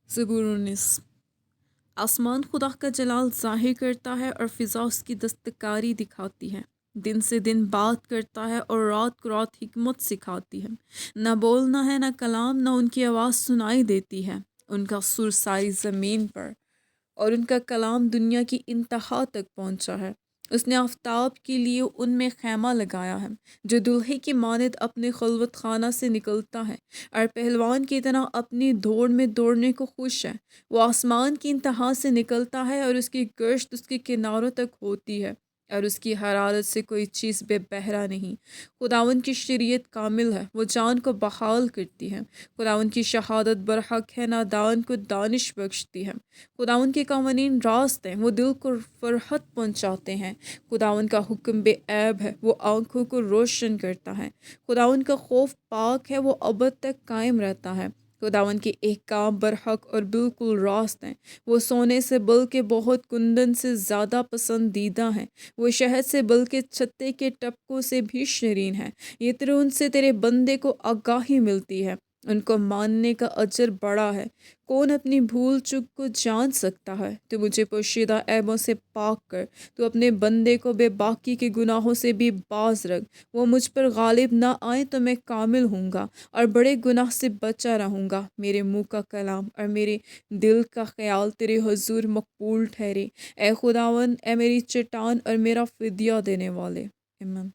زبور 19۔ آسمان خدا کا جلال ظاہر کرتا ہے اور فضا اس کی دستکاری دکھاتی ہے۔ دن سے دن بات کرتا ہے اور رات کو رات حکمت سکھاتی ہے۔ نہ بولنا ہے نہ کلام، نہ ان کی آواز سنائی دیتی ہے۔ ان کا سر ساری زمین پر اور ان کا کلام دنیا کی انتہا تک پہنچا ہے۔ اس نے آفتاب کے لیے ان میں خیمہ لگایا ہے، جو دلہے کی مانند اپنے خلوت خانہ سے نکلتا ہے اور پہلوان کی طرح اپنی دوڑ میں دوڑنے کو خوش ہے۔ وہ آسمان کی انتہا سے نکلتا ہے اور اس کی گشت اس کے کناروں تک ہوتی ہے، اور اس کی حرارت سے کوئی چیز بے بہرا نہیں۔ خداوند کی شریعت کامل ہے، وہ جان کو بحال کرتی ہے۔ خداوند کی شہادت برحق ہے، نادان کو دانش بخشتی ہے۔ خداوند کے قوانین راست ہیں، وہ دل کو فرحت پہنچاتے ہیں۔ خداوند کا حکم بے عیب ہے، وہ آنکھوں کو روشن کرتا ہے۔ خداوند کا خوف پاک ہے، وہ ابد تک قائم رہتا ہے۔ خداوند کے احکام برحق اور بالکل راست ہیں، وہ سونے سے بلکہ بہت کندن سے زیادہ پسندیدہ ہیں۔ وہ شہد سے بلکہ چھتے کے ٹپکوں سے بھی شیرین ہے۔ یہ طرح ان سے تیرے بندے کو آگاہی ملتی ہے، ان کو ماننے کا اجر بڑا ہے۔ کون اپنی بھول چک کو جان سکتا ہے؟ تو مجھے پوشیدہ عیبوں سے پاک کر، تو اپنے بندے کو بے باکی کے گناہوں سے بھی باز رکھ۔ وہ مجھ پر غالب نہ آئیں تو میں کامل ہوں گا اور بڑے گناہ سے بچا رہوں گا۔ میرے منہ کا کلام اور میرے دل کا خیال تیرے حضور مقبول ٹھہرے، اے خداوند، اے میری چٹان اور میرا فدیہ دینے والے۔ آمین۔